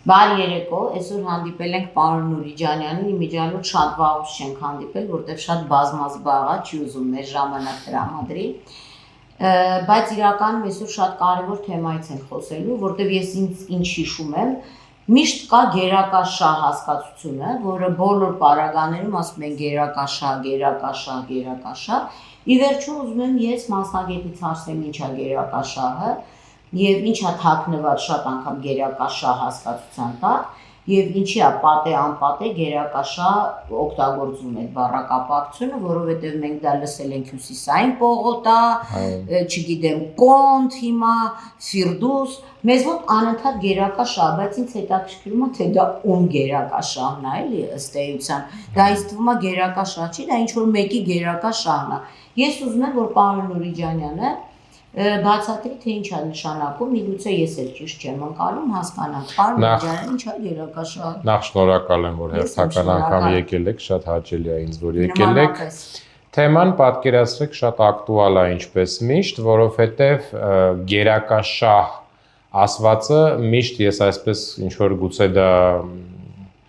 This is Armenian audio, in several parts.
Բարի երեկո, այսօր հանդիպել ենք պարոն Նուրիջանյանին, իմիջիալով շատ վաղուց չենք հանդիպել, որտեղ շատ բազմազբաղ է, չի ուզում մեր ժամանակ տրամադրի, բայց իրականում այսօր շատ կարևոր թեմայից ենք խոսելու, որտեղ ես ինչ հիշում եմ, միշտ կա գերակաշահ հասկացությունը, որը բոլոր պարագաներում ասում են գերակաշահ, ի վերջո ուզում եմ ես մասնագետից հարցնեմ ինչ է գերակաշահը, եւ ինչա թաքնված շատ անգամ գերակաշահ հասկացության տակ եւ ինչի է պատե անպատե գերակաշահ օգտագործում այդ բառակապակցությունը, որովհետեւ մենք դա լսել ենք հյուսիսային պողոտա, չգիտեմ, կոնտ հիմա, ֆիրդուս, մեզ մոտ անընդհատ գերակաշահ, բայց ինձ հետաքրքրում է թե դա ում գերակաշահն է, էլի ըստ էության, դա ինձ թվում է գերակաշահ չի, դա ինչ որ մեկի գերակաշահն է։ Ես ուզում եմ որ պարոն Նուրիջանյանը բացատրի թե ինչ է նշանակում, միգուցե ես էլ ճիշտ չեմ ընկալում, հասկանանք, պարոն Նուրիջանյան, ինչ է գերակաշահ։ Նախ շնորհակալ եմ, որ հերթական անգամ եկել եք, շատ հաճելի է ինձ, որ եկել եք։ Թեման պատկերացրեք շատ ակտուալ է ինչպես միշտ, որովհետև գերակաշահ ասվածը միշտ ես այսպես ինչ որ գուցե դա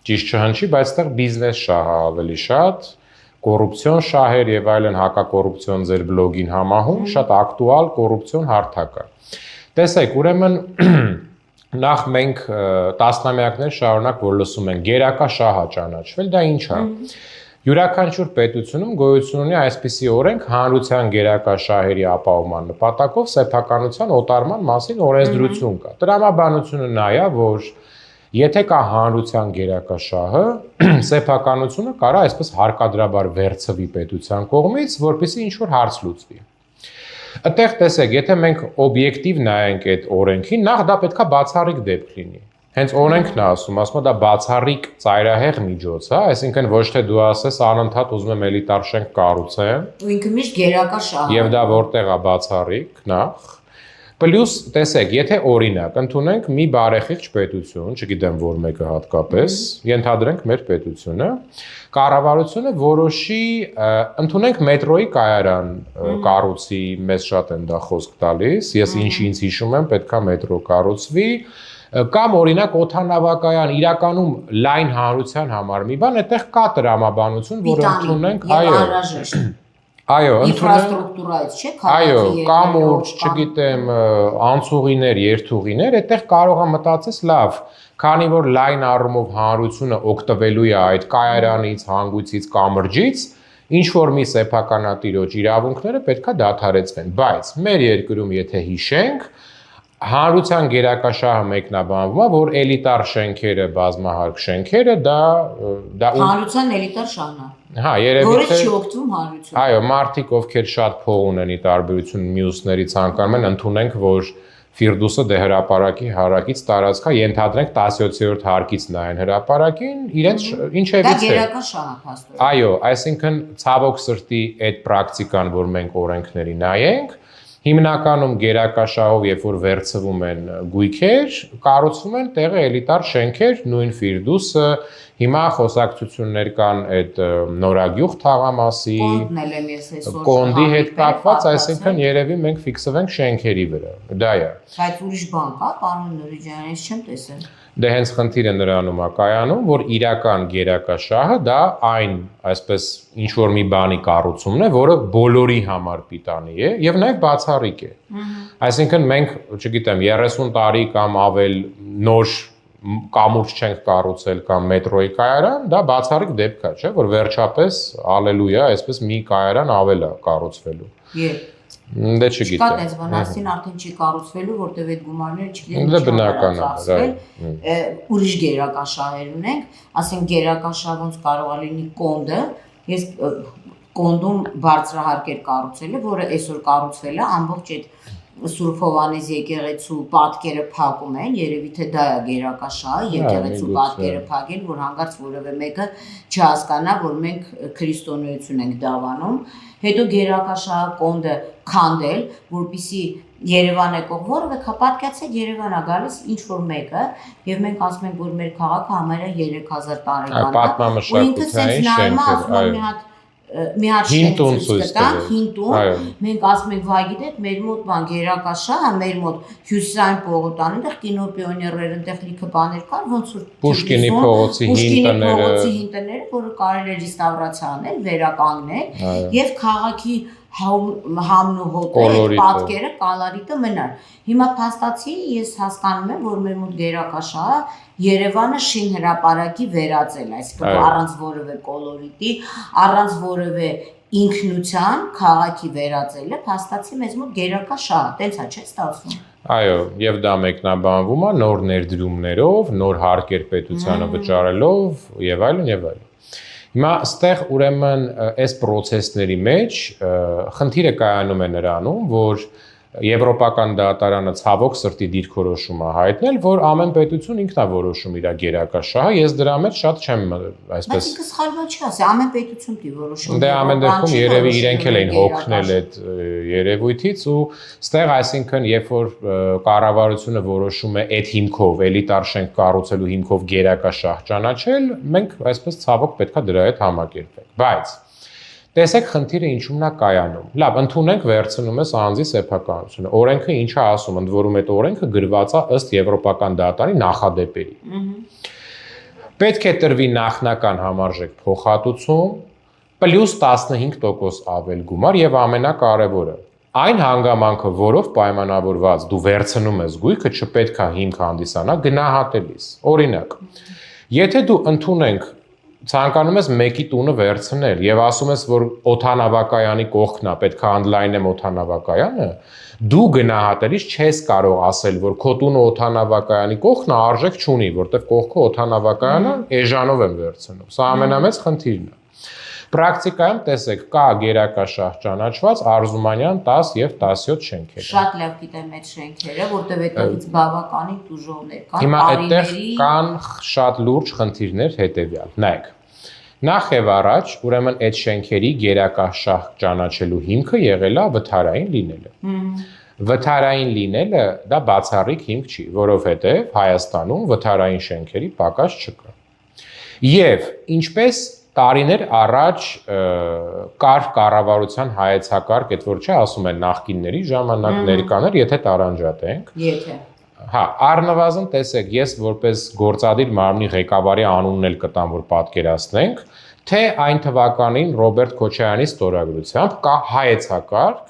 ճիշտ չհնչի, բայց այդտեղ բիզնես շահը ավելի շատ կոռուպցիոն շահեր եւ այլն հակակոռուպցիոն ձեր բլոգին համահուն շատ ակտուալ կոռուպցիոն հարթակ է։ Տեսեք, ուրեմն նախ մենք տասնամյակներ շարունակ որ լսում ենք գերակաշահ ճանաչվել, դա ինչ է։ Յուրաքանչյուր պետությունում գոյություն ունի այսպիսի օրենք հանրության գերակաշահերի ապահովման նպատակով սեփականության օտարման մասին օրենսդրություն կա։ Տրամաբանությունը նա է, որ եթե կա հանրության գերակաշահը, սեփականությունը կարա այսպես հարկադրաբար վերցվի պետության կողմից, որպեսզի ինչ-որ հարց լուծվի։ Այդտեղ տեսեք, եթե մենք օբյեկտիվ նայենք այդ օրենքին, նախ դա պետքա բացառիկ դեպք լինի։ Հենց օրենքն է ասում դա բացառիկ ծայրահեղ միջոց է, այսինքն ոչ թե դու ասես անընդհատ ուզում եմ էլիտար շենք կառուցեմ։ Ու ինքը միշտ գերակաշահ է։ Եվ դա որտեղ է բացառիկ, նախ։ Պլյուս տեսեք, եթե օրինակ ընդունենք մի բարեխիղճ պետություն, չգիտեմ որ մեկը հատկապես, ենթադրենք մեր պետությունը, կառավարությունը որոշի, ընդունենք մետրոյի կայարան կառուցի, մեզ շատ են դա խոսք տալիս, ես ինչ-ինչ հիշում եմ, պետքա մետրո կառուցվի, կամ օրինակ օդանավակայան իրականում լայն հանրության համար մի բան, այդտեղ կա տրամաբանություն, որ ընդունենք, այո, ինֆրաստրուկտուրայից չէ, այո, կամուրջ, չգիտեմ, անցուղիներ, երթուղիներ, այդտեղ կարող է մտածես լավ, քանի որ լայն առումով հանրությունը օգտվելու է այդ կայարանից, հանգույցից, կամրջից, ինչ որ մի սեփականատիրոջ իրավունքները պետքա դադարեցվեն, բայց մեր երկրում եթե հիշենք, հանրության գերակաշահը մեկնաբանվում է, որ էլիտար շենքերը, բազմահարկ շենքերը դա հանրության էլիտար շահն է։ Հա, երևի որից չի օգտվում հանրությունը։ Այո, մարդիկ ովքեր շատ փող ունեն ի տարբերություն մյուսների ցանկանում են ընդունենք, որ Ֆիրդուսը դե հրապարակի հարակից տարածք է, ենթադրենք 17-րդ հարկից նայեն հրապարակին, իրենց ինչևից է։ Դա գերակաշահ է փաստորեն։ Այո, այսինքն ցավոք սրտի այդ պրակտիկան, որ մենք օրենքների նայենք, հիմնականում գերակաշահով երբ որ վերցվում են գույքեր, կառուցվում են տեղը էլիտար շենքեր, նույն Ֆիրդուսը, հիմա խոսակցություններ կան այդ նորագյուղ թաղամասի, կոնդի հետ կապված, այսինքն երևի մենք ֆիքսվենք շենքերի վրա, դա է։ Բայց ուրիշ բան կա, պարոն Նուրիջան, ես չեմ տեսել։ Դե հենց խնդիրը նրանում է կայանում, որ իրական գերակաշահը դա այն, այսպես ինչ որ մի բանի կառուցումն է, որը բոլորի համար պիտանի է եւ նաեւ բացառիկ է։ Այսինքն մենք, չգիտեմ, 30 տարի կամ ավել նոր կամուրջ չենք կառուցել կամ մետրոյի կայարան, դա բացառիկ դեպք է, չէ՞, որ վերջապես ալելույա, այսպես մի կայարան ավել է կառուցվելու։ Դե չգիտեմ։ Չկա դες բան, ասին արդեն չի կառուցվելու, որտեվ այդ գումարները չգիտեմ ինչի բնական է, ուրիշ գերակաշահեր ունենք, ասենք գերակաշահ ոնց կարող է լինի կոնդը, ես կոնդում բարձրահարկեր կառուցել է, որը այսօր կառուցվել է ամբողջ այդ Սուրբ Հովհաննես եկեղեցու պատկերը փակում են, երևի թե դա է գերակաշահը, եկեղեցու պատկերը փակել, որ հանկարծ որևէ մեկը չհասկանա, որ մենք քրիստոնեություն ենք դավանում, հետո գերակաշահը կոնդը քանդել, որպեսզի Երևան եկող որևէ պատկացեք Երևան է գալիս ինչ որ մեկը, եւ մենք ասում ենք, որ մեր քաղաքը համարյա 3000 տարեկան է, ու ինքը sense նայում է, ասում է մի հատ մի հատ շենք ցույց կտան, հին տուն, մենք ասում ենք վայ գիտեք, մեր մոտ բան գերակաշահ, մեր մոտ Հյուսիսային պողոտան, այնտեղ կինոպիոներներ, այնտեղ լիքը բաներ կար, ոնց որ Պուշկինի փողոցի հին տները, որը կարելի է ռեստավրացիա անել, վերականգնել եւ քաղաքի համն ու հոտը պատկերը կալորիտը մնար։ Հիմա փաստացի ես հասկանում եմ, որ մեր մոտ գերակաշահը Երևանը շինհրապարակի վերածել, այսինքն առանց որևէ կոլորիտի, առանց որևէ ինքնության քաղաքի վերածելը փաստացի մեզ մոտ գերակաշահ, տենց է չէ՞ ստացվում։ Այո, եւ դա մեկնաբանվում է նոր ներդրումներով, նոր հարկեր պետությանը վճարելով եւ այլն եւ այլն։ Հիմա այստեղ ուրեմն այս process-ների մեջ խնդիրը կայանում է նրանում, որ Եվրոպական դատարանը ցավոք սրտի դիրքորոշում է հայտնել, որ ամեն պետություն ինքն է որոշում իր գերակաշահը, ես դրա մեջ շատ չեմ այսպես։ Բայց ինքը սխալված չի ասի, ամեն պետություն պիտի որոշում։ Դե ամեն դեպքում երևի իրենք էլ էին հոգնել այդ երևույթից ու ստեղ այսինքն երբ որ կառավարությունը որոշում է այդ հիմքով, էլիտար շենք կառուցելու հիմքով գերակաշահ ճանաչել, մենք այսպես ցավոք պետքա դրա հետ համակերպենք։ Բայց տեսեք խնդիրը ինչումն է կայանում։ Լավ, ընդունենք վերցնում ես անձի սեփականությունը։ Օրենքը ինչ է ասում, ընդ որում այդ օրենքը գրված է ըստ Եվրոպական դատարանի նախադեպերի։ Պետք է տրվի նախնական համարժեք փոխհատուցում պլյուս 15% ավել գումար եւ ամենակարևորը այն հանգամանքը, որով պայմանավորված դու վերցնում ես գույքը, չպետք է հիմք հանդիսանա գնահատելիս։ Օրինակ, եթե դու ընդունենք ցանկանում ես մեկի տունը վերցնել եւ ասում ես, որ օթանավակայանի կողքն է, պետք է online-եմ օթանավակայանը, դու գնահատելիս չես կարող ասել, որ քո տունը օթանավակայանի կողքն է, արժեք չունի, որտեղ կողքը օթանավակայանը էժանով եմ վերցնում։ Սա ամենամեծ խնդիրն է։ Պրակտիկայում տեսեք, կա գերակաշահ ճանաչված Արզումանյան 10 եւ 17 շենքեր։ Շատ լավ գիտեմ այդ շենքերը, որտեղ այդտեղից բավականին տուժողներ կան։ Հիմա այդտեղ կան շատ լուրջ խնդիրներ հետեւյալ։ Նայեք։ Նախ եւ առաջ, ուրեմն այդ շենքերի գերակաշահ ճանաչելու հիմքը եղել է վթարային լինելը։ Վթարային լինելը դա բացառիկ հիմք չի, որովհետեւ Հայաստանում վթարային շենքերի պակաս չկա։ Եվ ինչպես տարիներ առաջ կար կառավարության հայեցակարգ, այդ որ չէ, ասում են նախկինների ժամանակ ներկաներ, եթե տարանջատենք։ Եթե։ Հա, առնվազն տեսեք, ես որպես գործադիր մարմնի ղեկավարի անունն էլ կտամ, որ պատկերացնենք, թե այն թվականին Ռոբերտ Քոչարյանի ստորագրությամբ կա հայեցակարգ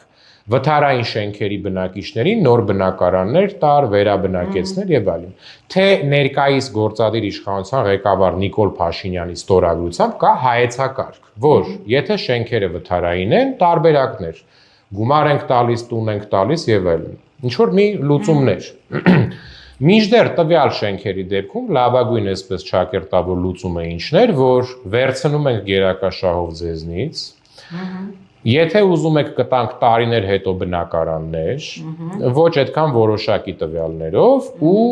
վթարային շենքերի բնակիչներին նոր բնակարաններ տար, վերաբնակեցնել եւ այլն։ Թե ներկայիս գործադիր իշխանության ղեկավար Նիկոլ Փաշինյանի ստորագրությամբ կա հայեցակարգ, որ եթե շենքերը վթարային են, տարբերակներ, գումար ենք տալիս, տուն ենք տալիս եւ այլն։ Ինչ որ մի լուծումներ։ Մինչդեռ տվյալ շենքերի դեպքում լավագույն այսպես ճակերտավոր լուծումը ինչն էր, որ վերցնում ենք գերակաշահով ձեզնից, եթե ուզում եք կտանք տարիներ հետո բնակարաններ, ոչ այդքան որոշակի տվյալներով ու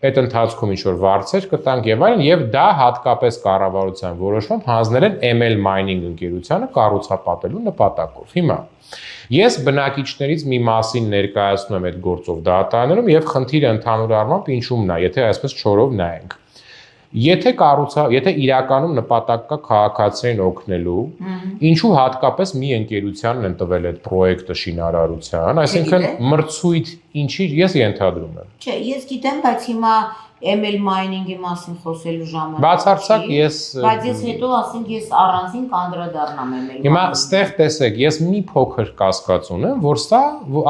այդ ընթացքում ինչ որ վարձեր կտանք եւ այլն եւ դա հատկապես կառավարության որոշմամբ հանձնել են ML Mining ընկերությանը կառուցապատելու նպատակով։ Հիմա ես բնակիչներից մի մասին ներկայացնում եմ այդ գործով դատարանում եւ խնդիրը ընդհանուր առմամբ ինչումն է, եթե այսպես չորով նայենք։ Եթե իրականում նպատակ կա քաղաքացիներին օգնելու, ինչու հատկապես մի ընկերությանն են տվել այդ պրոյեկտը շինարարության, այսինքն մրցույթ ինչի ես ենթադրում եմ։ Չէ, ես գիտեմ, բայց հիմա ML mining-ի մասին խոսելու ժամանակ։ Բացարձակ ես Բայց ես հետո ասենք ես առանձին կանդրադառնամ ML։ Հիմա ստեղ տեսեք, ես մի փոքր կասկած ունեմ, որ սա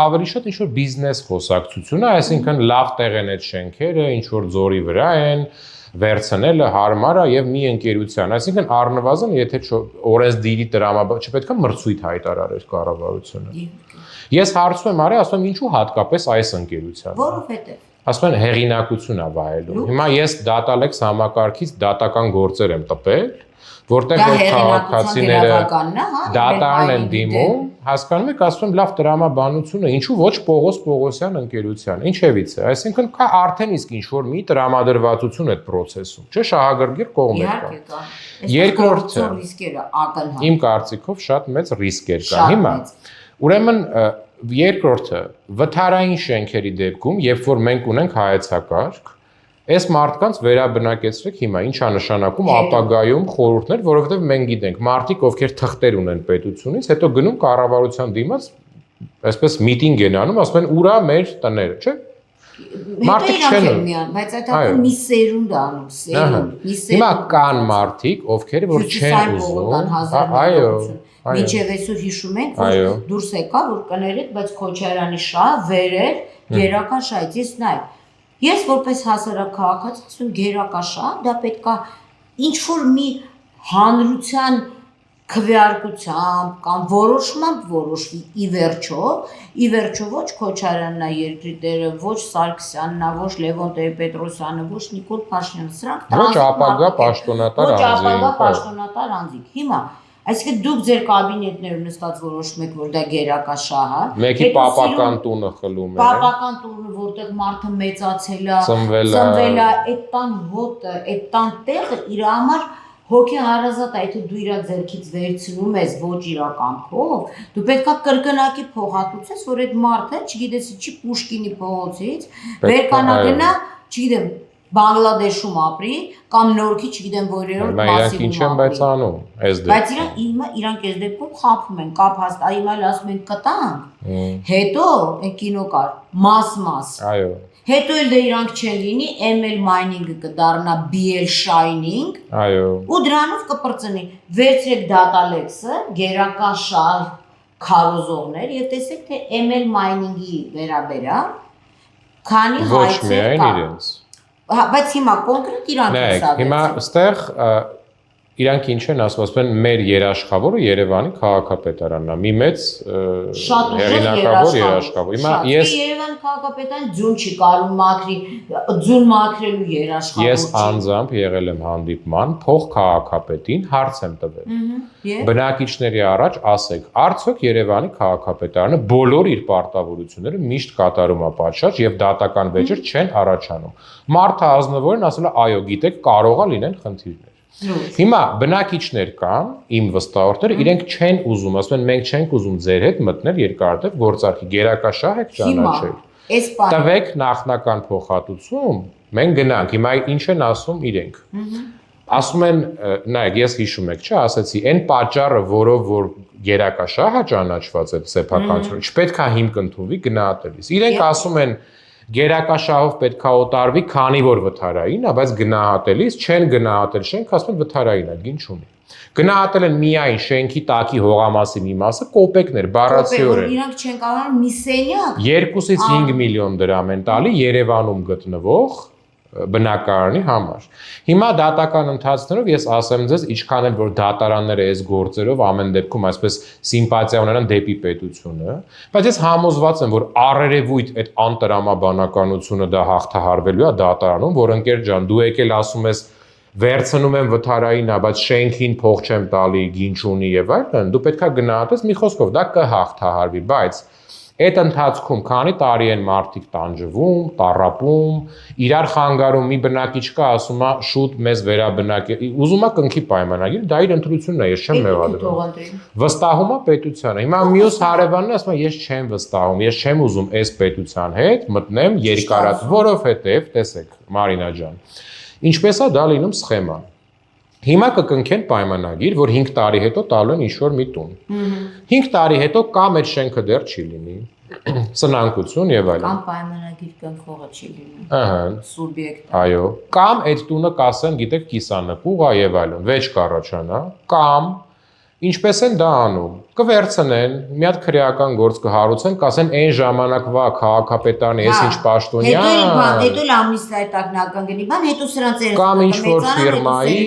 ավելի շատ ինչ որ բիզնես խոսակցություն է, այսինքն լավ տեղ են այդ շենքերը, ինչ որ ձորի վրա են, վերցնելը հարմար է եւ մի ընկերության, այսինքն առնվազն եթե օրենսդիրի տրամաբան չպետք է մրցույթ հայտարարեր կառավարությունը։ Ես հարցում եմ, արի, ասում եմ, ինչու հատկապես այս ընկերությանը։ Որովհետեւ ասում են հեղինակություն է վայելում։ Հիմա ես դատալեքս համակարգից դատական գործեր եմ տպել, որտեղ որ քաղաքացիները դատարան են դիմում, հասկանում եք, ասում եմ, լավ տրամաբանությունը, ինչու ոչ Պողոս Պողոսյան ընկերության, ինչևից է, այսինքն կա արդեն իսկ ինչ որ մի տրամադրվածություն այդ process-ում, չէ՞, շահագրգիռ կողմեր կա։ Երկրորդը ռիսկերը ակնհայտ։ Իմ կարծիքով շատ մեծ ռիսկեր կա։ Հիմա ուրեմն երկրորդը վթարային շենքերի դեպքում, երբ որ մենք ունենք հայեցակարգ, Այս մարդկանց վերաբնակեցրեք հիմա ինչա նշանակում ապագայում խորհուրդներ, որովհետև մենք գիտենք, մարդիկ ովքեր թղթեր ունեն պետությունից, հետո գնում կառավարության դիմաց, այսպես միտինգ են անում, ասում են ուրա մեր տները, չէ՞։ Մարդիկ չեն, բայց այդ մի սերունդ անում, սերունդ։ Հիմա կան մարդիկ, ովքեր որ չեն ուզում, այո, Մինչև այսօր հիշում ենք, որ դուրս եկա, որ կներեք, բայց Քոչարյանի շահը վերեր գերակա շահից, ես նայ։ Ես որպես հասարակ քաղաքացի ասում գերակա շահ, դա պետքա ինչ-որ մի հանրության քվեարկությամբ կամ որոշմամբ որոշվի ի վերջո ոչ Քոչարյանն է երկրի տերը, ոչ Սարգսյանն է, ոչ Լևոն Տեր-Պետրոսյանը, ոչ Նիկոլ Փաշինյանը, սրանք ոչ ապագա պաշտոնատար անձինք։ Հիմա այսինքն դուք ձեր կաբինետներում նստած որոշում եք, որ դա գերակա շահ է։ Մեկի պապական տունը խլում է։ Պապական տունը, որտեղ մարդը մեծացել է, ծնվել է, այդ տան հոտը, այդ տան տեղը իր համար հոգեհարազատ է, եթե դու իր ձեռքից վերցնում ես ոչ իրականքով, դու պետքա կրկնակի փոխհատուցես, որ այդ մարդը, չգիտես ինչի Պուշկինի փողոցից վերկանագնա, չգիտեմ Բանգլադեշում ապրի կամ Նորքի, չգիտեմ որերորդ մասիվում ապրի։ Բայց իրանք այս դեպքում խաբում են, կապ հաստատ, հիմա ասում են կտանք, հետո այն կինո կար, մաս։ Այո։ Հետո էլ դե իրանք չեն լինի, ML mining-ը կդառնա BL shining։ Այո։ Ու դրանով կպրծնի, վերցրեք դատալեքսը, գերակա շահ քարոզողներ եւ տեսեք թե ML mining-ի վերաբերյալ քանի հայցեր կա։ Բայց հիմա կոնկրետ իրանք ասած։ Հիմա այստեղ իրանք ինչ են ասում են մեր երաշխավորը Երևանի քաղաքապետարանն է, մի մեծ հեղինակավոր երաշխավոր։ Հիմա ես Երևանի քաղաքապետարան ձուն չի կարում մաքրի, ձուն մաքրելու երաշխավոր։ Ես անձամբ եղել եմ հանդիպման փող քաղաքապետին, հարց եմ տվել։ Բնակիչների առաջ ասեք, արդյոք Երևանի քաղաքապետարանը բոլոր իր պարտավորությունները միշտ կատարում է պատշաճ եւ դատական վեճեր չեն առաջանում։ Մարդը ազնվորեն ասել է, այո, գիտեք, կարող է լինեն խնդիրներ։ Հիմա բնակիչներ կան, իմ վստահորդները, իրենք չեն ուզում, ասում են մենք չենք ուզում ձեր հետ մտնել երկարատև գործարքի, գերակա շահ եք ճանաչել։ Տվեք նախնական փոխհատուցում, մենք գնանք։ Հիմա ինչ են ասում իրենք։ Ասում են, նայեք, ես հիշում եք, չէ, ասացի, այն պատճառը, որով որ գերակա շահը ճանաչված է սեփականությունը, չպետք է հիմք ընդունվի գնահատելիս։ Իրենք ասում են գերակա շահով պետքա օտարվի, քանի որ վթարային է, բայց գնահատելիս չեն գնահատել շենք, ասում են վթարային է, ինչ ունի։ Գնահատել են միայն շենքի տակի հողամասի մի մասը, կոպեկներ, բառացիորեն։ Իրանք չեն կարող մի սենյակ 2-ից 5 միլիոն դրամ են տալի Երևանում գտնվող բնակարանի համար։ Հիմա դատական ընթացներով ես ասեմ ձեզ, ինչքան էլ որ դատարանները այս գործերով ամեն դեպքում այսպես սիմպաթիա ունենան դեպի պետությունը, բայց ես համոզված եմ, որ առերևույթ այդ անտրամաբանականությունը դա հաղթահարվելու է դատարանում, որ ընկեր ջան, դու եկել ասում ես վերցնում եմ վթարային, բայց շենքին փող չեմ տալի, ինչ ունի եւ այլն, դու պետքա գնահատես մի խոսքով, դա կհաղթահարվի, բայց այդ ընթացքում քանի տարի են մարդիկ տանջվում, տառապում, իրար խանգարում, մի բնակիչ կա ասում է շուտ մեզ վերաբնակել, ուզում է կնքի պայմանագիր, դա իր ընտրությունն է, ես չեմ մեղադրում։ Վստահում է պետությանը։ Հիմա մյուս հարևանն ասում է ես չեմ վստահում, ես չեմ ուզում այս պետության հետ մտնեմ երկարատ, որովհետև տեսեք, Մարինա ջան, ինչպես է դա լինում սխեման։ Հիմա կկնքեն պայմանագիր, որ 5 տարի հետո տալու են ինչ-որ մի տուն։ 5 տարի հետո կամ այդ շենքը դեռ չի լինի, սնանկություն եւ այլն։ Կամ պայմանագիր կնքողը չի լինի։ Ահա։ Սուբյեկտ։ Այո։ Կամ այդ տունը կասեն, գիտեք, կիսանկուղ է եւ այլն, վեճ կառաջանա, կամ ինչպես են դա անում։ Կվերցնեն, մի հատ քրեական գործ կհարուցեն, կասեն այն ժամանակվա քաղաքապետարանի էս ինչ պաշտոնյա։ Հետո էլ ամնիստիայի տակ նականգնի բան, հետո սրանց էր կամ ինչ-որ ֆիրմայի,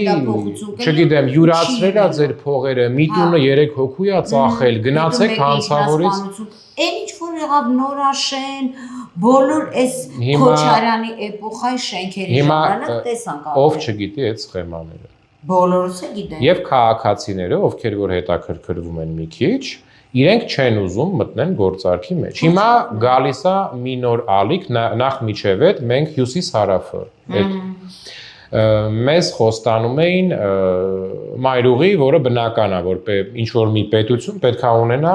չգիտեմ, յուրացրել է ձեր փողերը, մի տունը 3 հոգու է ծախել, գնացեք հանցավորից։ Այն ինչ-որ եղավ Նորաշեն, բոլոր այս Քոչարյանի էպոխայի շենքերի ժամանակ տեսանք։ Ով չգիտի այդ սխեմաները։ Բոլորս գիտեն։ Եվ քաղաքացիները, ովքեր որ հետաքրքրվում են մի քիչ, իրենք չեն ուզում մտնեն գործարքի մեջ։ Հիմա գալիս է մի նոր ալիք, նախ միջև այդ մենք հյուսիս-հարավը։ Մեզ խոստանում էին մայրուղի, որը բնական է, որ ինչ որ մի պետություն պետք է ունենա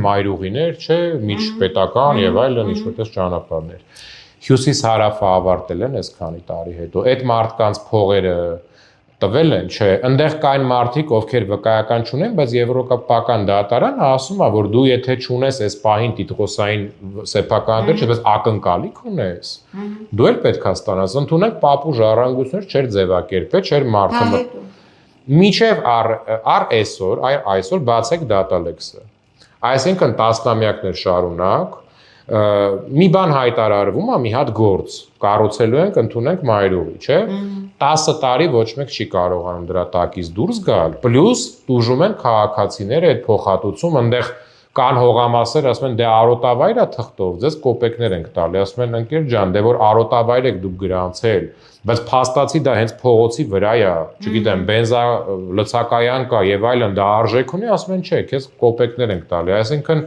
մայրուղիներ, չէ, միջպետական եւ այլն ինչ որտես ճանապարհներ։ հյուսիս-հարավը ավարտել են այսքանի տարի հետո։ Այդ մարդկանց փողերը տվել են, չէ, այնտեղ կային մարդիկ, ովքեր վկայական չունեն, բայց Եվրոպական դատարանը ասում է, որ դու եթե չունես այս պահին տիտղոսային սեփականատեր, չէ, բայց ակնկալիք ունես, դու էլ պետք է ստանաս, ընդունեք պապուժ առանգություններ, չէր ձևակերպել, չէր մարդը։ Մինչև այսօր բացեք դատալեքսը։ Այսինքն տասնամյակներ շարունակ մի բան հայտարարվում է, մի հատ գործ կառուցելու ենք, ընդունենք մայրուղի, չէ՞։ 10 տարի ոչ մեկ չի կարողանում դրա տակից դուրս գալ, պլյուս տուժում են քաղաքացիները այդ փոխհատուցում, այնտեղ կան հողամասեր, ասում են դե արոտավայր է թղթով, ձեզ կոպեկներ ենք տալի, ասում են ընկեր ջան, դե որ արոտավայր եք դուք գրանցել, բայց փաստացի դա հենց փողոցի վրա է, չգիտեմ, բենզա լցակայան կա եւ այլն, դա արժեք ունի, ասում են չէ, քեզ կոպեկներ ենք տալի, այսինքն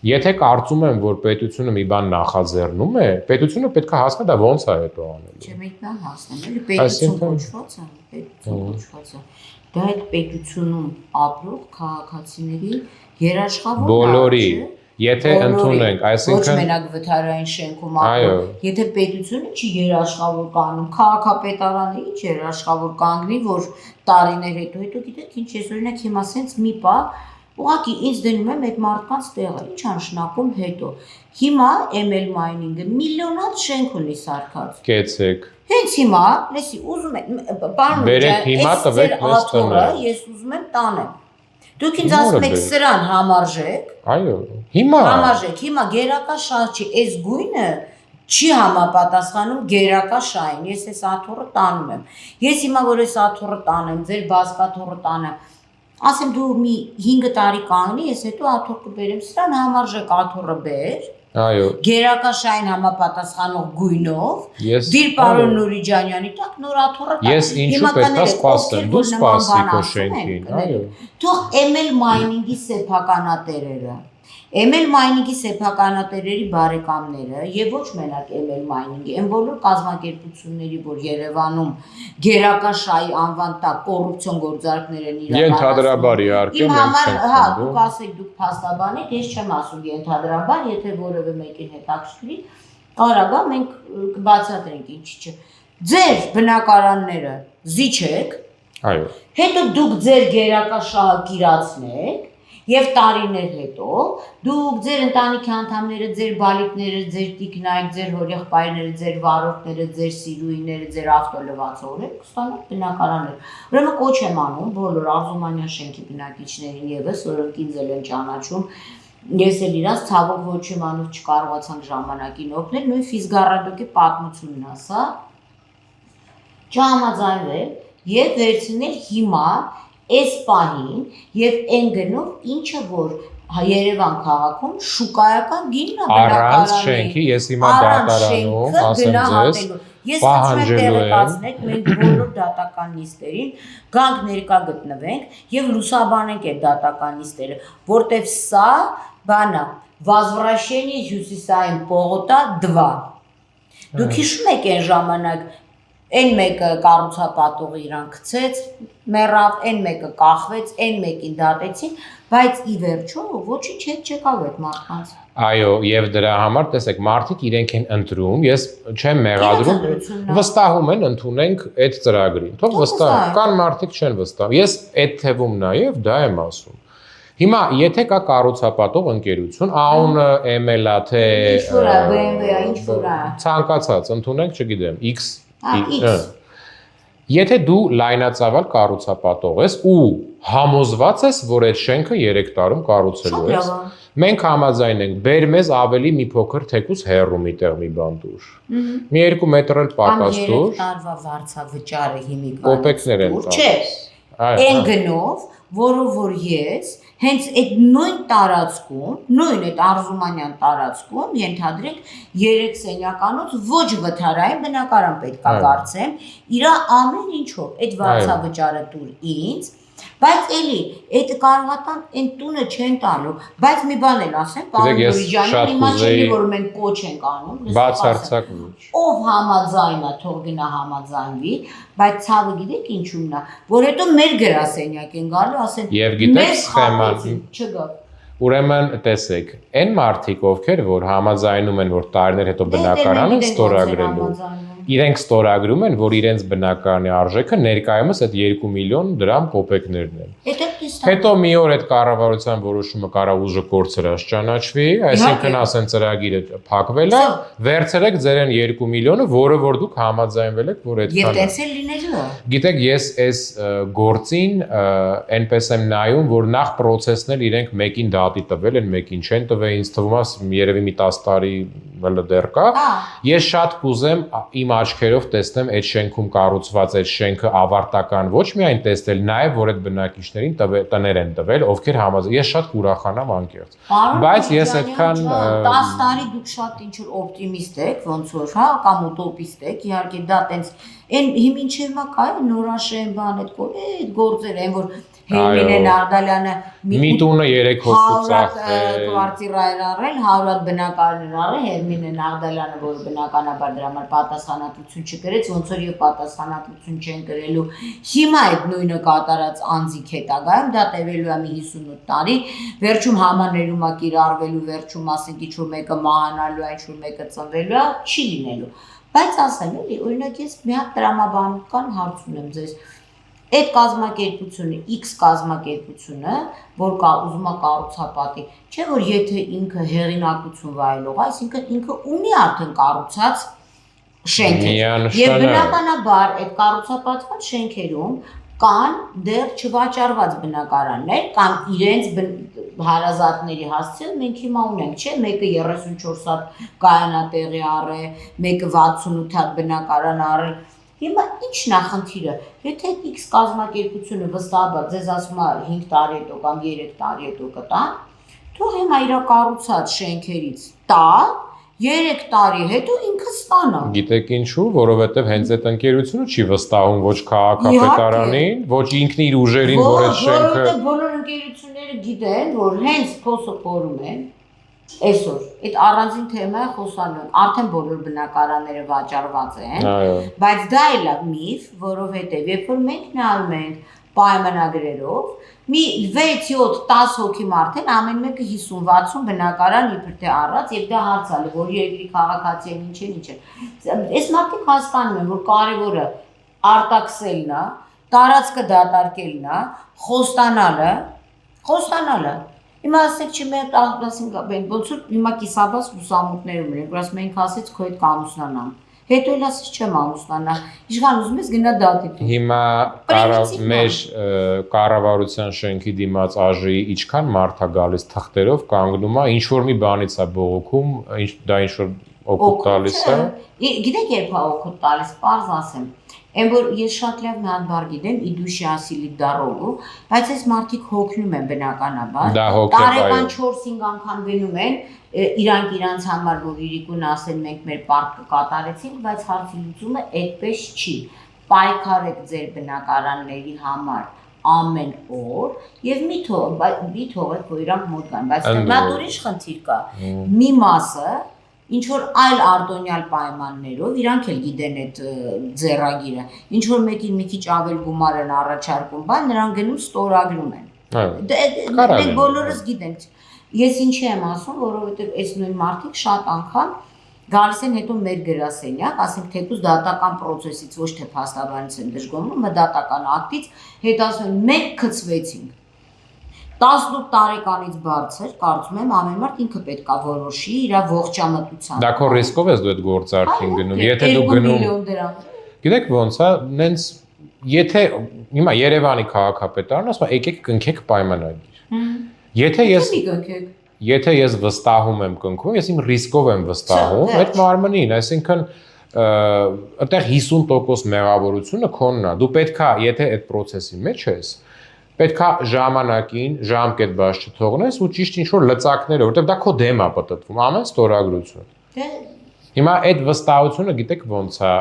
եթե կարծում եմ, որ պետությունը մի բան նախաձեռնում է, պետությունը պետք է հասկանա դա ոնց է հետո անելու։ Չէ, մենք բան հասնեմ, էլի պետություն կոչված է, դա այդ պետությունում ապրող քաղաքացիների երաշխավոր բոլորի, եթե ընդունենք, այսինքն ոչ մենակ վթարային շենքում ապրող, եթե պետությունը չի երաշխավոր կանգնում, քաղաքապետարանը ինչ երաշխավոր կանգնի, որ տարիներ հետո գիտեք ինչ, ես օրինակ հիմա սենց մի պա ուղղակի ինձ դնում եմ այդ մարդկանց տեղը, ինչ անշնակում հետո։ Հիմա ML mining-ը միլիոնած շենք ունի սարքած։ Կեցեք։ Հենց հիմա, լսի, ուզում եմ, պարոն ջան, ես ուզում եմ տանեմ։ Դուք ինձ ասում եք սրան համարժեք։ Այո, հիմա։ Համարժեք, հիմա գերակա շահ չի, այս գույնը չի համապատասխանում գերակա շահին։ Ես այս աթոռը տանում եմ։ Ես հիմա որ այս աթոռը տանեմ, ձեր բազկաթոռը տանեմ, ասեմ դու մի 5 տարի կանգնի, ես հետո աթոռ կբերեմ, սրան համարժեք աթոռը բեր։ Այո։ Գերակա շահին համապատասխանող գույնով, դիր պարոն Նուրիջանյանի տակ նոր աթոռը տակ։ Ես ինչու պետք է սպասեմ, դու սպասի քո շենքին, այո։ Թող ML mining-ի սեփականատերերը, ML mining-ի սեփականատերերի բարեկամները եւ ոչ մենակ ML mining-ի, այն բոլոր կազմակերպությունների, որ Երևանում գերակա շահի անվան տակ կոռուպցիոն գործարքներ են իրականացնում։ Ենթադրաբար իհարկե մենք չենք հա, դուք ասեք դուք փաստաբան եք, ես չեմ ասում ենթադրաբար, եթե որևէ մեկին հետաքրքրի, կարա գա մենք կբացատրենք ինչ չէ։ Ձեր բնակարանները զիջեք, այո։ Հետո դուք ձեր գերակա շահը կիրացնեք եւ տարիներ հետո դուք ձեր ընտանիքի անդամները, ձեր բալիկները, ձեր տիկնայք, ձեր հորեղբայրները, ձեր վարորդները, ձեր սիրուհիները, ձեր ավտոլվացողները կստանաք բնակարաններ։ Ուրեմն կոչ եմ անում բոլոր Արզումանյան շենքի բնակիչներին եւս, որոնք ինձ էլ են ճանաչում, ես էլ իրաց ցավոք ոչ իմանով չկարողացանք ժամանակին օգնել, նույն Ֆիզգարադոկի պատմությունն ասա, չհամաձայնվել եւ վերցնել հիմա այս պահին եւ այն գնով ինչը որ Երևան քաղաքում շուկայական գինն է առանց շենքի ես հիմա դատարանում ասեմ ձեզ ես պահանջելու եմ մենք բոլոր դատական նիստերին գանք ներկա գտնվենք եւ լուսաբանենք այդ դատական նիստերը որտեվ սա բանա возвращение հյուսիսային պողոտա 2 դուք հիշում եք այն ժամանակ Այն մեկը կառուցապատողը իրան գցեց, մեռավ, այն մեկը կախվեց, այն մեկին դատեցին, բայց ի վերջո ոչինչ հետ չեկավ այդ մարդկանց։ Այո, եւ դրա համար տեսեք, մարդիկ իրենք են ընտրում, ես չեմ մեղադրում, վստահում են ընդունենք այդ ծրագրին։ Թող վստահ, կան մարդիկ չեն վստահ։ Ես այդ թվում նաեւ դա եմ ասում։ Հիմա եթե կա կառուցապատող ընկերություն, անունը ML-ա թե BMW-ա, ինչ որ է։ Ցանկացած ընդունենք, չգիտեմ, X Եթե դու լայնածավալ կառուցապատող ես ու համոզված ես, որ այդ շենքը 3 տարում կառուցելու ես, մենք համաձայն ենք, բեր մեզ ավելի մի փոքր թեկուզ հեռու միտեղ մի բան դուր։ Մի 2 մետր էլ պակաս դուր։ 3 տարվա վարձավճարը հիմիկվանից։ Կոպեկներ են տալիս։ Չէ։ Այն գնով, որով որ ես հենց այդ նույն տարածքում, նույն այդ Արզումանյան տարածքում ենթադրենք 3 սենյականոց ոչ վթարային բնակարան պետք է կառուցեմ, իր ամեն ինչով այդ վարձավճարը տուր ինձ, բայց էլի այդ կարողատան այն տունը չեն տալու, բայց մի բան էլ ասեմ, պարոն Նուրիջանյան, հիմա չէ որ մենք կոչ ենք անում, բացարձակ ով համաձայնա, թող գնա համաձայնվի, բայց ցավը գիտեք ինչու՞մն է, որ հետո մեր գրասենյակ են գալու, ասեն, Եվ գիտեք սխեման, չգա։ Ուրեմն տեսեք, այն մարդիկ, ովքեր որ համաձայնում են, որ տարիներ հետո բնակարան են ստորագրելու, իրենք ստորագրում են, որ իրենց բնակարանի արժեքը ներկայումս այդ 2 միլիոն դրամ կոպեկներն են։ Հետո մի օր այդ կառավարության որոշումը կարող ուժը կորցրած ճանաչվի, այսինքն ասեն ծրագիրը փակվել է, վերցրեք ձեր այն 2 միլիոնը, որը որ դուք համաձայնվել եք, որ այդքան է։ Եվ տենց էլ լինելու է։ Գիտեք, ես այս գործին այնպես եմ նայում, որ նախ process-ն էլ իրենք մեկին դատի տվել են, մեկին չեն տվել, ինձ թվում է երևի մի 10 տարի դեռ կա։ Ես շատ կուզեմ իմ աչքերով տեսնեմ այդ շենքում կառուցված այդ շենքը ավարտական ոչ միայն տեսնել, նաև որ այդ բնակիչներին տներ են տվել, ովքեր համաձայն։ Ես շատ կուրախանամ անկեղծ։ Բայց ես այդքան 10 տարի դուք շատ ինչ որ օպտիմիստ եք, ոնց որ, հա, կամ ուտոպիստ եք, իհարկե դա տենց այն հիմինչև մա կա նորաշեն բան այդ գործերը, այն որ Հերմինե Նարդալյանը մի տունը 3 հոգու ծախել, կվարտիրայր առել, 100 հատ բնակարան առել, Հերմինե Նարդալյանը, որը բնականաբար դրա համար պատասխանատվություն չկրեց, ոնց որ եւ պատասխանատվություն չեն կրելու։ Հիմա այդ նույնը կատարած անձիկ հետագայում դա տևելու է մի 58 տարի, վերջում համաներում է կիրառվելու, վերջում ասենք ինչ որ մեկը մահանալու է, ինչ որ մեկը ծնվելու է, չի լինելու։ Բայց ասեմ, էլի, օրինակ ես մի հատ տրամաբանական հարց ունեմ ձեզ։ Այդ կազմակերպությունը, X կազմակերպությունը, որ կա ուզում է կառուցապատի, չէ՞ որ եթե ինքը հեղինակություն վայելող, այսինքն ինքը ունի արդեն կառուցած շենքեր։ Եվ բնականաբար այդ կառուցապատված շենքերում կան դեռ չվաճառված բնակարաններ կամ իրենց հարազատների հասցել մենք հիմա ունենք, չէ՞, մեկը 34 հատ կայանատեղի առե, մեկը 68 հատ բնակարան առել։ Հիմա ի՞նչ նախնդիրը, եթե X կազմակերպությունը վստահաբար ձեզ ասում է 5 տարի հետո կամ 3 տարի հետո կտա, թող հիմա իր կառուցած շենքերից տա, 3 տարի հետո ինքը ստանա։ Գիտեք ինչու, որովհետև հենց այդ ընկերությունը չի վստահում ոչ քաղաքապետարանին, ոչ ինքն իր ուժերին, որ այդ շենքը Որովհետև բոլոր ընկերությունները գիտեն, որ հենց փոսը կորում են, այսօր այդ առանձին թեմա է խոսալու, արդեն բոլոր բնակարանները վաճառված են, բայց դա էլ է միֆ, որովհետև երբ որ մենք նայում ենք պայմանագրերով, մի 6-7-10 հոգի մարդ են, ամեն մեկը 50-60 բնակարան իբր թե առած եւ դա հարցալը, որ երկրի քաղաքացի են, ինչ են։ Այս մարդիկ հասկանում են, որ կարևորը արտաքսելն է, տարածքը դատարկելն է, խոստանալը։ Հիմա ասեք չի մեր ասենք ոնց որ հիմա կիսաբաց լուսամուտներում են, որ ասում ենք ասեց քո հետ կանուսնանամ։ Հետո էլ ասես չեմ ամուսնանա։ Իշխան ուզում ես գնա դատի տուն։ Հիմա մեր կառավարության շենքի դիմաց ԱԺ-ի ինչքան մարդ է գալիս թղթերով կանգնում է, ինչ որ մի բանից է բողոքում, դա ինչ որ օգուտ տալիս է։ Գիտեք երբ է օգուտ տալիս, պարզ ասեմ։ Այն որ ես շատ լավ մի հատ բառ գիտեմ, իդուշի ասիլի դարողու, բայց այս մարդիկ հոգնում են բնականաբար։ Տարեկան 4-5 անգամ գնում են, իրանք համար որ իրիկուն ասեն մենք մեր պարտքը կատարեցինք, բայց հարցի լուծումը այդպես չի։ Պայքարեք ձեր բնակարանների համար ամեն օր եւ մի թողեք որ իրանք մոտ գան, բայց նա ուրիշ խնդիր կա։ Մի մասը ինչ որ այլ արտոնյալ պայմաններով իրանք էլ գիտեն այդ ձեռագիրը, ինչ որ մեկին մի քիչ ավել գումար են առաջարկում, բան նրանք գնում ստորագրում են։ Մենք բոլորս գիտենք։ Ես ինչի եմ ասում, որովհետև այս նույն մարդիկ շատ անգամ գալիս են հետո մեր գրասենյակ, ասենք թեկուզ դատական process-ից ոչ թե փաստաբանից են դժգոհում, բայց դատական ակտից հետ ասում են մենք գծվեցինք։ 18 տարեկանից բարձր, կարծում եմ ամեն մարդ ինքը պետք է որոշի իր ողջամտությամբ։ Դա քո ռիսկով ես դու այդ գործարքին գնում, եթե դու գնում։ Գիտեք ոնց է, նենց եթե հիմա Երևանի քաղաքապետարանը ասում է եկեք կնքեք պայմանագիր։ Եթե ես վստահում եմ կնքում, ես իմ ռիսկով եմ վստահում այդ մարմնին, այսինքն այդտեղ 50% մեղավորությունը քոնն է։ Դու պետքա, եթե այդ process-ի մեջ ես, պետքա ժամանակին ժամկետ բաց չթողնես ու ճիշտ ինչ որ լծակները, որտեղ դա քո դեմ է պատտվում, ամեն ստորագրություն։ Հիմա այդ վստահությունը գիտեք ոնց է,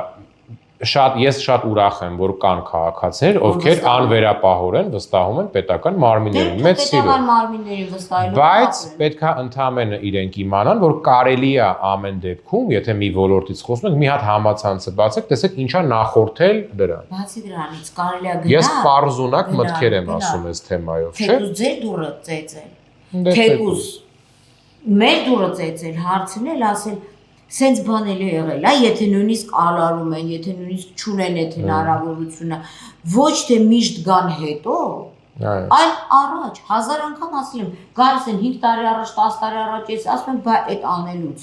ես շատ ուրախ եմ, որ կան քաղաքացիներ, ովքեր անվերապահորեն վստահում են պետական մարմիններին, մեծ սիրով։ Բայց պետքա ընդհանրապես իրենք իմանան, որ կարելի է ամեն դեպքում, եթե մի ոլորտից խոսում ենք, մի հատ համացանցը բացեք, տեսեք ինչա նախորդել դրան։ Բացի դրանից կարելի է գնալ։ Ես պարզունակ մտքեր եմ ասում այս թեմայով, չէ՞։ Դու ձեր դուրը ծեծել։ թեկուզ մեր դուրը ծեծել, հարցնել, ասել սենց բան էլ է եղել, եթե նույնիսկ ալարում են, եթե նույնիսկ չունեն այդ հնարավորությունը, ոչ թե միշտ գան հետո, այլ առաջ, 1000 անգամ ասել եմ, գալիս են 5 տարի առաջ, 10 տարի առաջ, ես ասում եմ, բա այդ անելուց։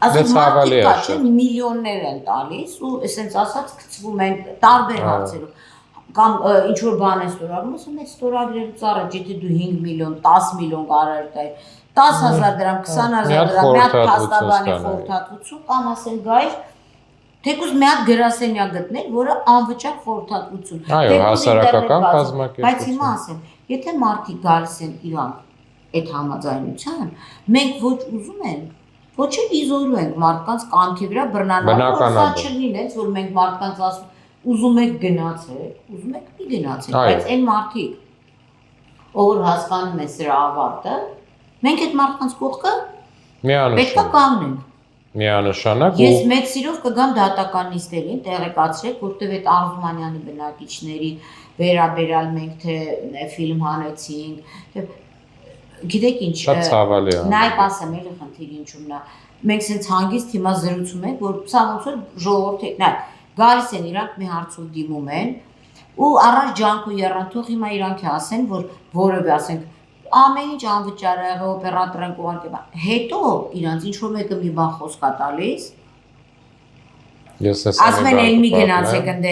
Ասում մարդիկ կա, չէ, միլիոններ են տալիս ու սենց ասած գցվում են տարբեր հարցերով։ Կամ ինչ-որ բան է ստորագրում, ասում եմ, այդ ստորագրելուց առաջ, եթե դու 5 միլիոն, 10 միլիոն կարար տայր, 10,000 դրամ, 20,000 դրամ, մի հատ փաստաբանի խորհրդատվություն կամ ասել գայր, թեկուզ մի հատ գրասենյակ գտնել, որը անվճար խորհրդատվություն։ Այո, հասարակական կազմակերպություն։ Բայց հիմա ասեմ, եթե մարդիկ գալիս են իրանք այդ համաձայնության, մենք ոչ ուզում ենք, ոչ էլ իզորու ենք մարդկանց կամքի վրա բռնանալու, որ սա չլինեց, որ մենք մարդկանց ասում ուզում եք գնացեք, ուզում եք մի գնացեք, բայց այն մարդիկ, ով հասկանում է սրա ավարտը, մենք այդ մարդկանց կողքը պետք է կանգնենք։ Միանշանակ Ես մեծ սիրով կգամ դատականիստերին, տեղեկացրեք, որտեղ այդ Արզումանյանի բնակիչների վերաբերալ մենք թե ֆիլմ հանեցինք, գիտեք ինչ, շատ ցավալի է։ նայ ասեմ, էլի խնդիր ինչումն է։ Մենք սենց հանգիստ հիմա զրուցում ենք, որ սա ոնց որ ժողովուրդ նայ, գալիս են իրանք մի հարցով դիմում են ու առաջ ջանք ու եռանթող հիմա իրանք ասեն, որ որևէ ասենք ամեն ինչ անվճար է եղել, օպերատոր են ուղարկել, հետո իրանց ինչ-որ մեկը մի բան խոսք է տալիս, ասում են էլ մի գնացեք ընդ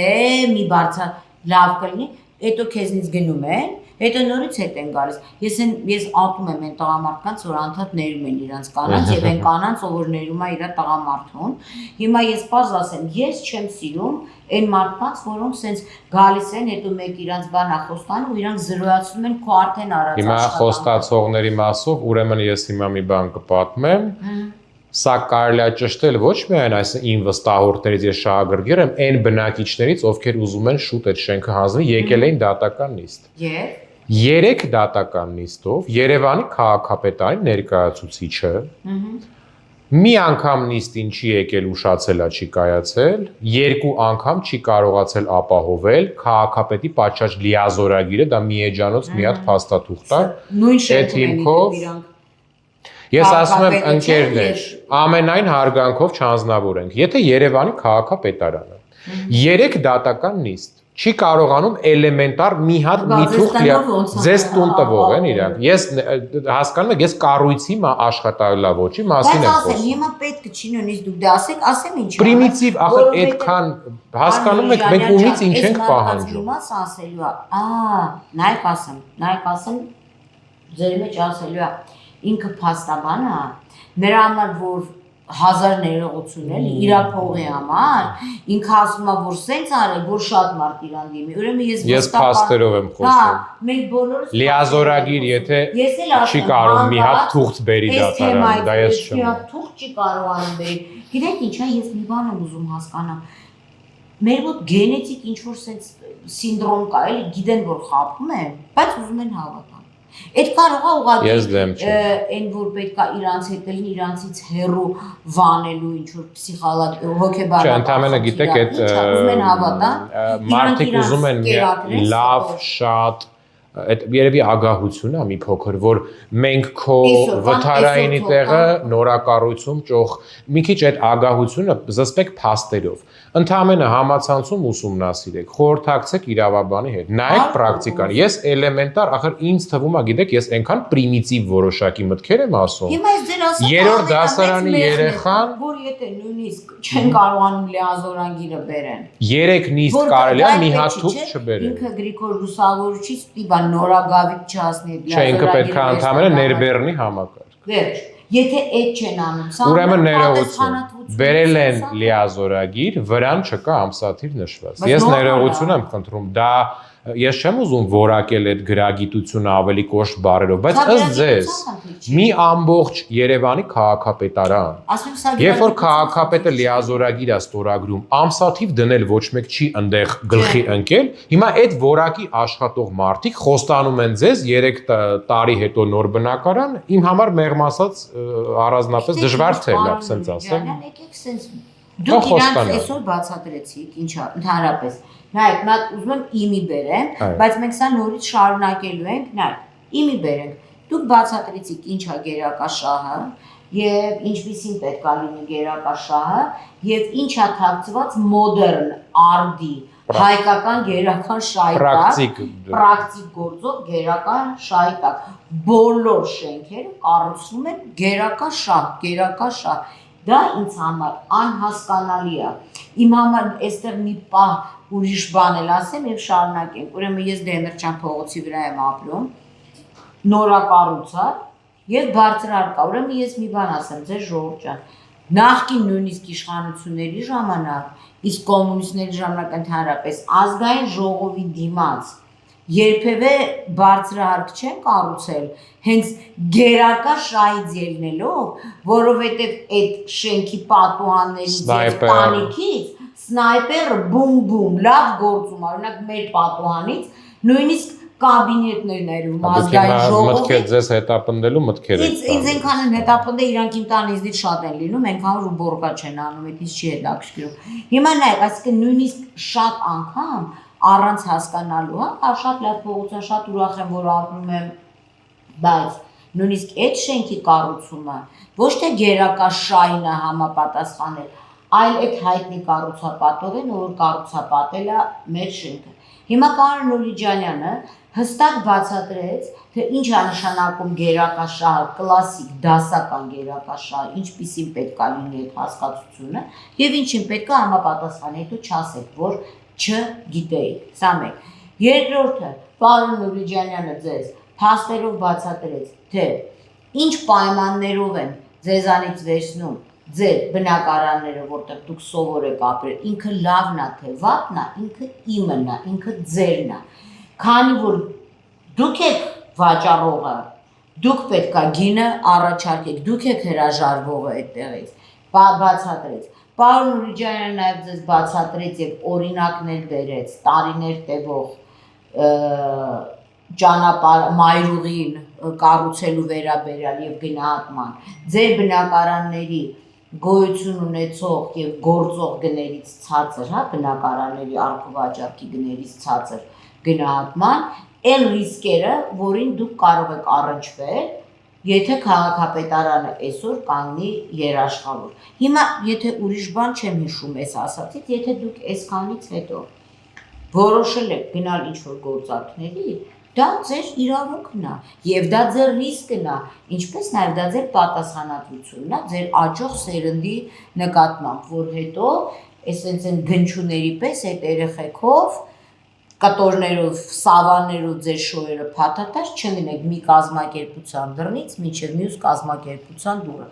մի բարձր լավ կլինի, հետո քեզնից գնում են, հետո նորից հետ են գալիս, ես ատում եմ են տղամարդկանց, որ անդադ ներում են իրանց կանանց և են կանանց, ով որ ներում է իրա տղամարդուն, հիմա ես պարզ ասեմ, ես չեմ սիրում այն մարդկանց, որոնք սենց գալիս են, հետո մեկ իրանց բան ախոստանում ու իրանք զրոյացնում են քո արդեն արած աշխատանքը։ Հիմա խոստացողների մասով, ուրեմն ես հիմա մի բան կպատմեմ, սա կարելի է ճշտել ոչ միայն այս իմ վստահորդներից ես շահագրգիռ եմ, այն բնակիչներից, ովքեր ուզում են շուտ այդ շենքը հանձնի, եկել էին դատական նիստ։ Եվ 3 դատական նիստով Երևանի քաղաքապետարանի ներկայացուցիչը մի անգամ նիստին չի եկել ուշացել, չի կայացել, 2 անգամ չի կարողացել ապահովել քաղաքապետի պատշաճ լիազորագիրը, դա մի էջանոց մի հատ փաստաթուղթ է։ նույն շենքով Ես ասում եմ ընկերներ, ամենայն հարգանքով չանձնավորենք, եթե Երևանի քաղաքապետարանը 3 դատական նիստ չի կարողանում էլեմենտար մի հատ մի թուղթ ձեզ տուն տվող են իրանք։ Ես հասկանում եք, ես կառույցի աշխատավելավոճի մասին եմ խոսում։ Հիմա պետք չի նույնիսկ դուք դա ասեք ինչ։ Պրիմիտիվ, ախր այդքան հասկանում եք, մենք ումից ինչ ենք պահանջում։ Այս ասելու է, նայեք ասեմ, ձեր մեջ ասելու է, ինքը փաստաբան է, նրա համար որ 1000 ներողություն էլի իր փողի համար, ինքը ասում է որ սենց արել, որ շատ մարդ իրան դիմի։ Ուրեմն ես փաստերով եմ խոսում։ Մենք բոլորս լիազորագիր, եթե չի կարող մի հատ թուղթ բերի դատարան, դա ես չեմ։ Մի հատ թուղթ չի կարողանում բերի։ Գիտեք ինչ է, ես մի բան եմ ուզում հասկանամ։ Մեր մոտ գենետիկ ինչ որ սենց սինդրոմ կա, էլի գիտեն որ խաբում են, բայց ուզում են հավատալ։ Այդ կարող է ուղղակի այն որ պետք է իրանց հետ լինի, իրանցից հեռու վանելու ինչ որ հոգեբանական։ Չէ, ընդհանրապես գիտեք, այդ մարդիկ ուզում են լավ, շատ այդ երևի ագահություն է մի փոքր, որ մենք քո վթարայինի տեղը նորակառույցում ճոխ, մի քիչ այդ ագահությունը զսպեք փաստերով։ Ընդհանրապես համացանցում ուսումնասիրեք, խորհրդակցեք իրավաբանի հետ, նայեք պրակտիկան։ Ես էլեմենտար, ախր ինձ թվում է, գիտեք, ես այնքան պրիմիտիվ որոշակի մտքեր եմ ասում։ Հիմա ես ձեր ասած երրորդ դասարանի երեխան, որ եթե նույնիսկ չեն կարողանում լիազորանգիրը բերեն։ 3 նիստ կարելի է մի հատ թուղթ չբերեն։ Ինքը Գրիգոր Լուսավորչի ստիպա նորագավիթ չասնի այդ լիազորագիրը։ Չէ, ինքը պետք է ընդհանրապես ներբեռնի համակարգ։ Վերջ։ Եթե այդ չեն անում, ուրեմն ներողություն։ Բերել են լիազորագիր, վրան չկա ամսաթիվ նշված։ Ես ներողություն եմ խնդրում, դա ես չեմ ուզում որակել այդ գրագիտությունը ավելի կոշտ բառերով, բայց ըստ ձեզ մի ամբողջ Երևանի քաղաքապետարան, երբ որ քաղաքապետը լիազորագիր է ստորագրում, ամսաթիվ դնել ոչ մեկ չի այնտեղ գլխի ընկել, հիմա այդ որակի աշխատող մարդիկ խոստանում են ձեզ 3 տարի հետո նոր բնակարան, իմ համար մեղմ ասած առանձնապես դժվար թե լավ սենց ասեմ։ Դուք իրանց այսօր բացատրեցիք, ինչա, ընդհանրապես, նայեք, նա ուզում եմ իմի բերեմ, բայց մենք սա նորից շարունակելու ենք, նայեք, իմի բերենք, Դուք բացատրեցիք ինչ է գերակաշահը եւ ինչպիսին պետք է լինի գերակաշահը եւ ինչ է թաքցված մոդեռն արդի հայկական գերական շահի պրակտիկ գործով գերական շահի տակ բոլոր շենքերը կառուցվում են գերական շահ դա ինձ համար անհասկանալի է իմ համար այստեղ մի պահ ուրիշ բան էլ ասեմ եւ շարունակենք ուրեմն ես Դեմիրճան փողոցի վրա եմ ապրում նորակառույց է եւ բարձրարկա ուրեմն ես մի բան ասեմ ձեր ժողովուրդ ջան նախկին նույնիսկ իշխանությունների ժամանակ իսկ կոմունիստների ժամանակ ընդհանրապես ազգային ժողովի դիմաց երբևէ բարձրահարկ չեն կառուցել հենց գերակա շահից ելնելով որովհետեւ այդ շենքի պատուհաններից եւ տանիքից սնայպերը բում լավ գործում օրինակ մեր պատուհանից նույնիսկ կաբինետներում ազգային ժողովի մտքեր ձեզ հետապնդելու մտքեր եք ինձ այնքան են հետապնդել իրանք իմ տանիզից շատ են լինում այնքան որ բորկա չեն անում այդից չի հետաքրքրում հիմա նայեք այսինքն նույնիսկ շատ անգամ առանց հասկանալու հա շատ լավ փողոցն շատ ուրախ եմ որ ապրում եմ բայց նույնիսկ այդ շենքի կառուցումը ոչ թե գերակա շահին է համապատասխանել այլ այդ հայտնի կառուցապատողին որ կառուցապատել է մեր շենքը հիմա Կարեն Նուրիջանյանը հստակ բացատրեց, թե ինչ է նշանակում գերակաշահը, կլասիկ դասական գերակաշահը, ինչպիսին պետք է լինի այդ հասկացությունը եւ ինչին պետք է համապատասխանի, հետո չասեք, որ չգիտեիք։ Սա մեկ։ Երկրորդը, Կարեն Նուրիջանյանը ձեզ փաստերով բացատրեց, թե ինչ պայմաններով են ձեզանից վերցնում ձեր բնակարանները, որտեղ դուք սովոր եք ապրել, ինքը լավն է, թե վատն է, ինքը իմն է, ինքը ձերն է։ Քանի որ դուք եք վաճառողը, դուք պետք է գինը առաջարկեք, դուք եք հրաժարվողը այդտեղից, բացատրեց։ Պարոն Նուրիջանյանը նաև ձեզ բացատրեց եւ օրինակներ բերեց, տարիներ տևող ճանապարհ մայրուղին կառուցելու վերաբերյալ եւ գնահատման, ձեր բնակարանների գոյություն ունեցող եւ գործող գներից ցածր, հա, բնակարանների առքովաճառքի գներից ցածր գնահատման, այն ռիսկերը, որին դուք կարող եք առնչվել, եթե քաղաքապետարանը այսօր կանգնի երաշխավոր։ Հիմա եթե ուրիշ բան չեմ հիշում այս ասացից, եթե դուք այսքանից հետո որոշել եք գնալ ինչ-որ գործարքների, դա ձեր իրավունքն է եւ դա ձեր ռիսկն է, ինչպես նաեւ դա ձեր պատասխանատվությունն է, ձեր աճող սերնդի նկատմամբ, որ հետո այսպես են գնչուների պես այդ երեխեքով կտորներով, սավաններով ձեր շոյերը փաթաթած չլինեք մի կազմակերպության դռնից մինչև մյուս կազմակերպության դուռը։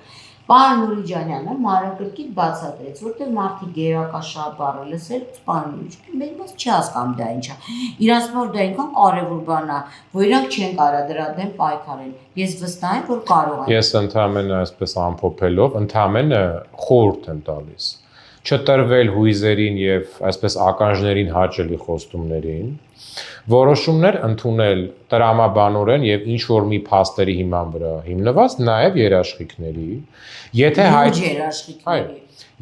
Պարոն Նուրիջանյանը մանրակրկիտ բացատրեց, որտեղ մարդիկ գերակաշահ բառը լսել, պարոն Նուրիջան, մենք մաս չհասկանում դա ինչ է։ Իրանց մոտ դա այնքան կարևոր բան է, որ իրանք չեն կարող դրա դեմ պայքարել։ Ես վստահ եմ, որ կարող են։ Ես ընդհանրապես այսպես ամփոփելով, ընդհանրապես խորհուրդ եմ տալիս չտրվել հույզերին եւ այսպես ականջներին հաճելի խոստումներին որոշումներ ընդունել տրամաբանորեն եւ ինչ որ մի փաստերի հիման վրա հիմնված նաեւ երաշխիքների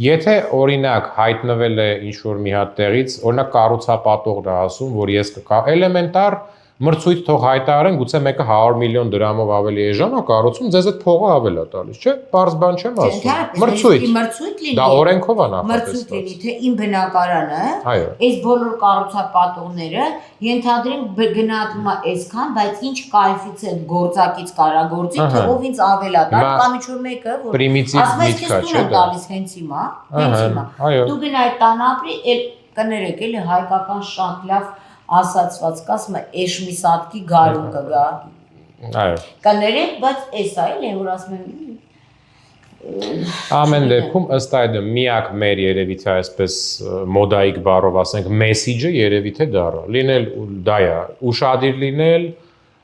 եթե օրինակ հայտնվել է ինչ որ մի հատ տեղից օրինակ կառուցապատողն է ասում որ ես էլեմենտար մրցույթ թող հայտարարեն, գուցե մեկը 100 միլիոն դրամով ավելի էժան է կառուցում, ձեզ այդ փողը ավել է տալիս, չէ՞։ Պարզ բան չեմ ասում։ Մրցույթ։ Դա օրենքով է նախատեսված։ Մրցույթ լինի, թե իմ բնակարանը, այս բոլոր կառուցապատողները ենթադրենք գնահատվում է այսքան, բայց ինչ կոեֆիցիենտ գործակից կարագործի, թե ով ինձ ավել է տալ, կամ ինչ որ մեկը, որ պրիմիտիվ միտք է, չէ՞ դա։ Տալիս հենց հիմա, Դու գնայ տան ապրի, էլ կներեք, էլի հայկական շատ լավ ասացված կասմը էշմիսատկի գարուն կգա։ Այո։ Կներեք, բայց էս այլ է, որ ասում եմ ամեն դեպքում ըստ այդմ միակ մեր երևի թե այսպես մոդայիկ բառով ասենք մեսիջը երևի թե դառը։ Լինել դա է, ուշադիր լինել,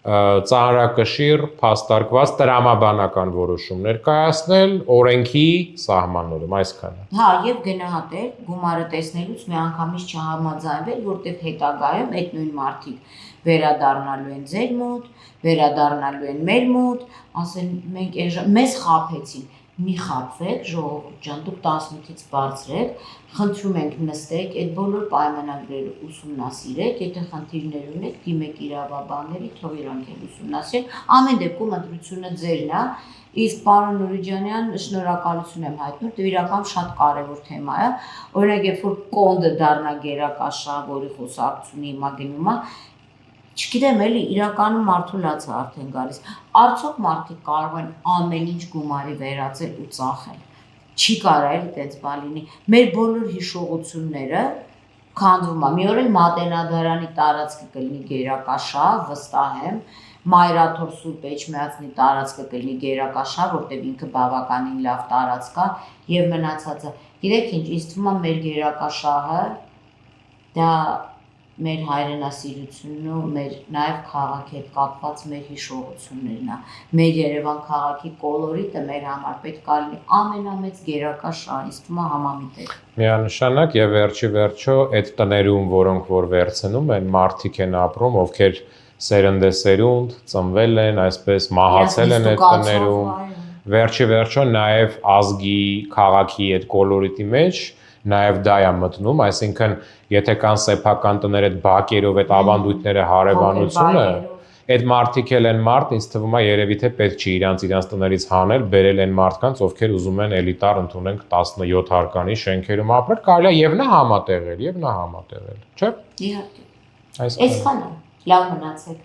ծանրակշիռ, փաստարկված տրամաբանական որոշումներ կայացնել օրենքի սահմաններում, այսքանը։ Հա, եւ գնահատել գումարը տեսնելուց մի անգամից չհամաձայնվել, որտեղ հետագայում այդ նույն մարդիկ վերադառնալու են ձեր մոտ, վերադառնալու են մեր մոտ, ասեն մենք մեզ խաբեցին։ մի խաբվեք, ժողովուրդ ջան, դուք 18-ից բարձրեք, խնդրում ենք նստեք, այդ բոլոր պայմանագրերը ուսումնասիրեք, եթե խնդիրներ ունեք, դիմեք իրավաբանների, թող իրանք էլ ուսումնասիրեն, ամեն դեպքում ընտրությունը ձերն է, իսկ պարոն Նուրիջանյան, շնորհակալություն եմ հայտնում, դա իրական շատ կարևոր թեմա է, օրինակ երբ որ կոնդը դառնա գերակաշահ, որի խոսակցությունը հիմա գնում է, չգիտեմ էլի իրականում մարդու լացը արդեն գալիս։ Արդյոք մարդիկ կարող են ամեն ինչ գումարի վերածել ու ծախել։ Չի կարա էլի այդպես բան լինի։ Մեր բոլոր հիշողությունները քանդվում է։ Մի օր էլ Մատենադարանի տարածքը կլինի գերակաշահ, վստահ եմ։ Մայրաթոր Սուրբ Էջմիածնի տարածքը կլինի գերակաշահ, որտեղ ինքը բավականին լավ տարածք է եւ մնացածը։ Գիտեք ինչ, ինձ թվում է մեր գերակաշահը դա մեր հայրենասիրությունն ու մեր նաև քաղաքի հետ կապված մեր հիշողություններն է։ Մեր Երևան քաղաքի կոլորիտը մեր համար պետք է լինի ամենամեծ գերակաշահ, ինձ թվում է համամիտ է։ Միանշանակ եւ վերջո այդ տներում, որոնք որ վերցնում են, մարդիկ են ապրում, ովքեր սերնդեսերունդ ծնվել են, այսպես մահացել են այդ տներում։ Վերջո նաև ազգի, քաղաքի այդ կոլորիտի մեջ նաև դա է մտնում, այսինքն եթե կան սեփական տներ այդ բակերով, այդ ավանդույթները, հարևանությունը, այդ մարդիկ էլ են մարդ, ինձ թվում է երևի թե պետք չի իրանց տներից հանել, բերել են մարդկանց, ովքեր ուզում են էլիտար ընդունենք 17 հարկանի շենքերում ապրել, կարելի է եւ նա համատեղել, չէ՞։ Իհարկե։ Այսքանը, լավ մնացեք։